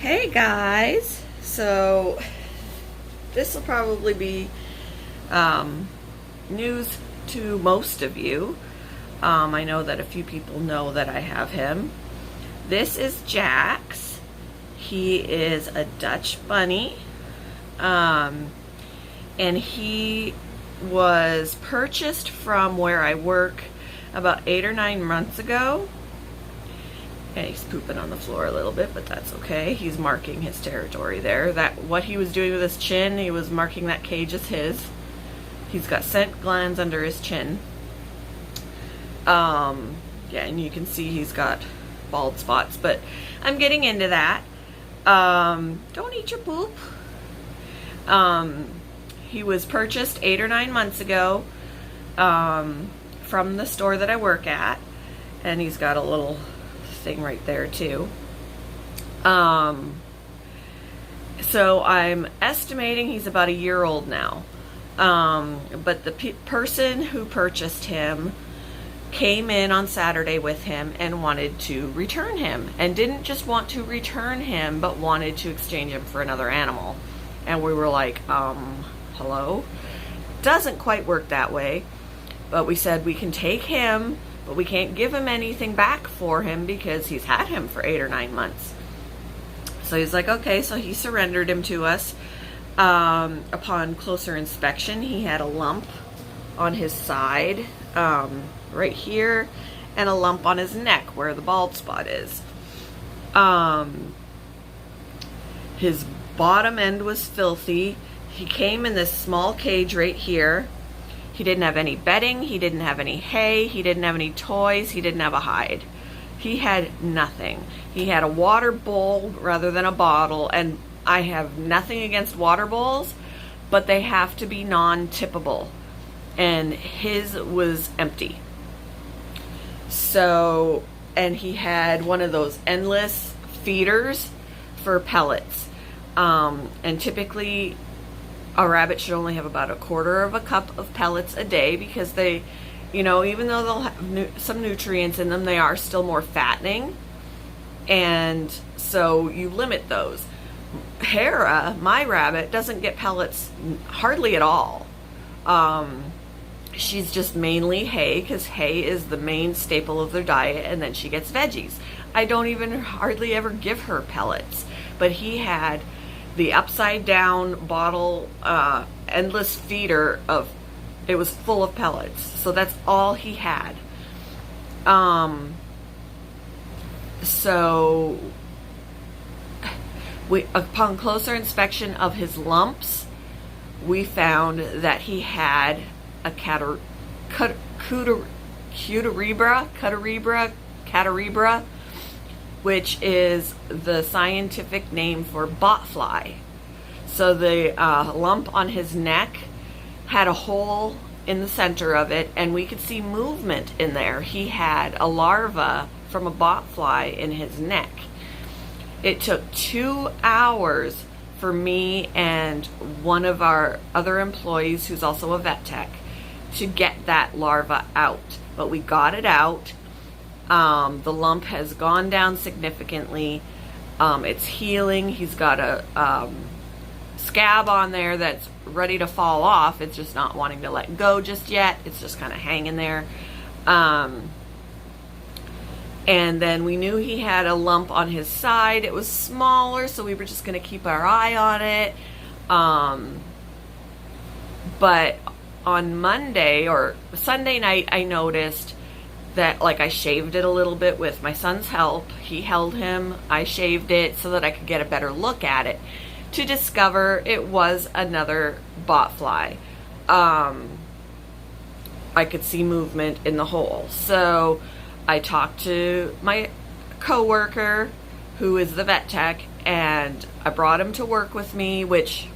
Hey guys, so this will probably be news to most of you. I know that a few people know that I have him. This is Jax. He is a Dutch bunny, and he was purchased from where I work about 8 or 9 months ago. And he's pooping on the floor a little bit, but that's okay. He's marking his territory there. What he was doing with his chin, he was marking that cage as his. He's got scent glands under his chin. Yeah, and you can see he's got bald spots, but I'm getting into that. Don't eat your poop. He was purchased 8 or 9 months ago from the store that I work at, and he's got a little thing right there too. So I'm estimating he's about a year old now. But the person who purchased him came in on Saturday with him and wanted to return him, and didn't just want to return him, but wanted to exchange him for another animal. And we were like, hello? Doesn't quite work that way. But we said we can take him, but we can't give him anything back for him because he's had him for 8 or 9 months. So he's like, okay, so he surrendered him to us. Upon closer inspection, he had a lump on his side, right here, and a lump on his neck where the bald spot is. His bottom end was filthy. He came in this small cage right here. He didn't have any bedding, he didn't have any hay, he didn't have any toys, he didn't have a hide. He had nothing. He had a water bowl rather than a bottle, and I have nothing against water bowls, but they have to be non-tippable. And his was empty. So, and he had one of those endless feeders for pellets. And typically a rabbit should only have about 1/4 of a cup of pellets a day, because they, even though they'll have some nutrients in them, they are still more fattening. And so you limit those. Hera, my rabbit, doesn't get pellets hardly at all. She's just mainly hay, because hay is the main staple of their diet, and then she gets veggies. I don't even hardly ever give her pellets. But he had the upside down bottle, endless feeder it was full of pellets. So that's all he had. So upon closer inspection of his lumps, we found that he had a Catarrhibra, which is the scientific name for botfly. So the lump on his neck had a hole in the center of it, and we could see movement in there. He had a larva from a botfly in his neck. It took 2 hours for me and one of our other employees, who's also a vet tech, to get that larva out. But we got it out. The lump has gone down significantly. It's healing. He's got a scab on there that's ready to fall off. It's just not wanting to let go just yet. It's just kind of hanging there. And then we knew he had a lump on his side. It was smaller, so we were just going to keep our eye on it. But on Monday or Sunday night, I noticed that, I shaved it a little bit with my son's help. He held him. I shaved it so that I could get a better look at it, to discover it was another botfly. I could see movement in the hole. So I talked to my coworker, who is the vet tech, and I brought him to work with me, which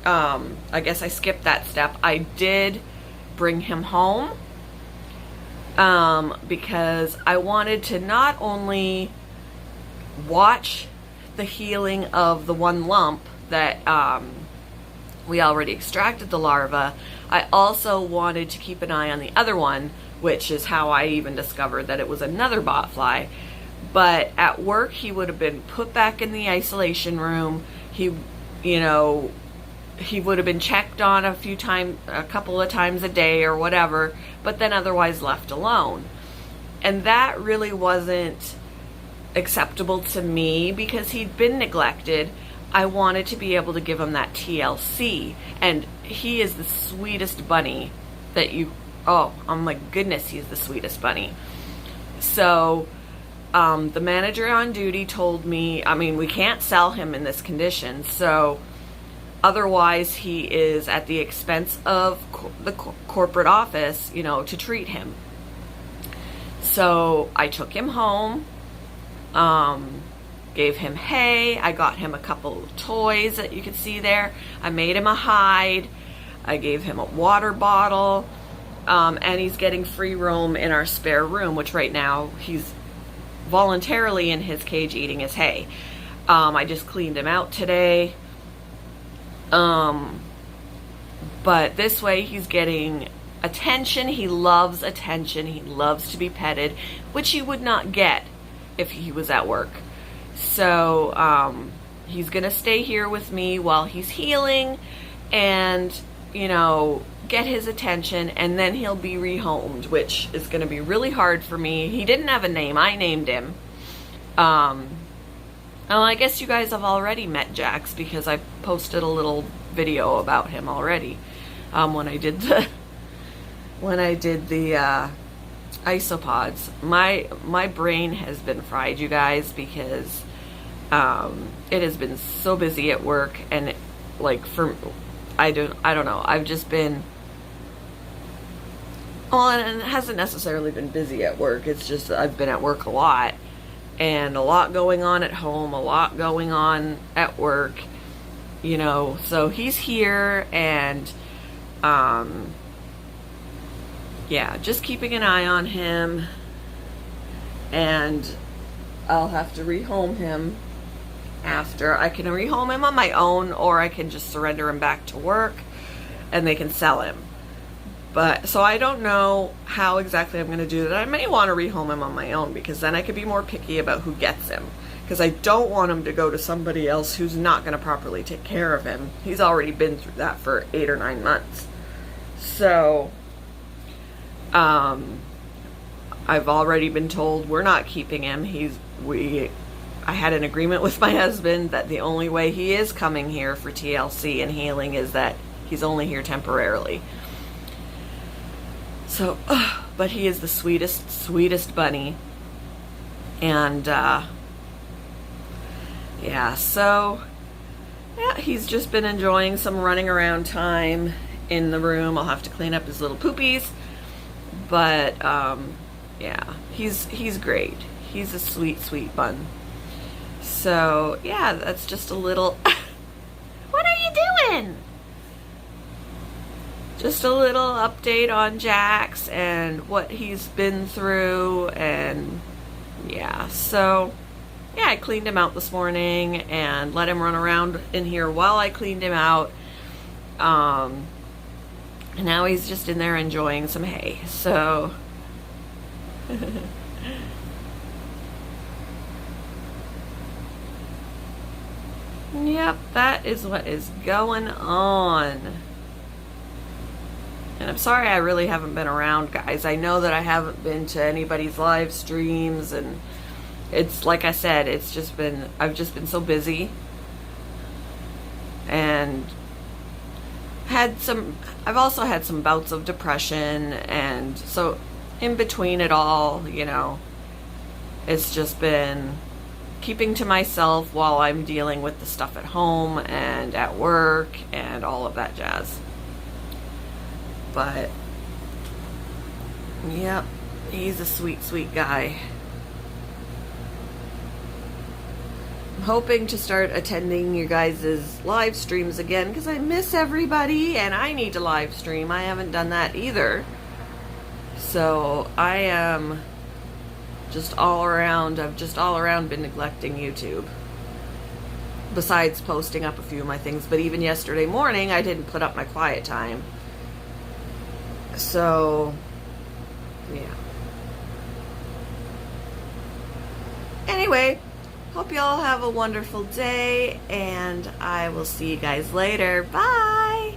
I guess I skipped that step. I did bring him home because I wanted to not only watch the healing of the one lump that we already extracted the larva, I also wanted to keep an eye on the other one, which is how I even discovered that it was another botfly. But at work, he would have been put back in the isolation room. He, you know, he would have been checked on a couple of times a day or whatever, but then otherwise left alone. And that really wasn't acceptable to me because he'd been neglected. I wanted to be able to give him that TLC. And he is the sweetest bunny that oh my goodness, he's the sweetest bunny. So, the manager on duty told me, we can't sell him in this condition, so otherwise he is at the expense of the corporate office, to treat him. So I took him home, gave him hay, I got him a couple of toys that you can see there, I made him a hide, I gave him a water bottle, and he's getting free roam in our spare room, which right now he's voluntarily in his cage eating his hay. I just cleaned him out today. But this way he's getting attention. He loves attention. He loves to be petted, which he would not get if he was at work. So, he's gonna stay here with me while he's healing and, get his attention, and then he'll be rehomed, which is going to be really hard for me. He didn't have a name. I named him. Well, I guess you guys have already met Jax because I posted a little video about him already when I did the isopods. My brain has been fried, you guys, because it has been so busy at work, and I don't know. I've just been, and it hasn't necessarily been busy at work. It's just I've been at work a lot, and a lot going on at home, a lot going on at work, so he's here, and, just keeping an eye on him, and I'll have to rehome him after. I can rehome him on my own, or I can just surrender him back to work and they can sell him. But so I don't know how exactly I'm going to do that. I may want to rehome him on my own because then I could be more picky about who gets him, because I don't want him to go to somebody else who's not going to properly take care of him. He's already been through that for 8 or 9 months. So I've already been told we're not keeping him. I had an agreement with my husband that the only way he is coming here for TLC and healing is that he's only here temporarily. So, but he is the sweetest bunny. And, he's just been enjoying some running around time in the room. I'll have to clean up his little poopies. But, he's great. He's a sweet bun. So, that's just a little... What are you doing? Just a little update on Jax and what he's been through, and I cleaned him out this morning and let him run around in here while I cleaned him out. And now he's just in there enjoying some hay. So yep, that is what is going on. And I'm sorry I really haven't been around, guys. I know that I haven't been to anybody's live streams, and it's like I said, I've just been so busy. And I've also had some bouts of depression, and so in between it all, it's just been keeping to myself while I'm dealing with the stuff at home and at work and all of that jazz. But, yep, he's a sweet guy. I'm hoping to start attending you guys' live streams again because I miss everybody and I need to live stream. I haven't done that either. So I am I've just all around been neglecting YouTube. Besides posting up a few of my things, but even yesterday morning I didn't put up my quiet time. So, anyway, hope you all have a wonderful day, and I will see you guys later. Bye!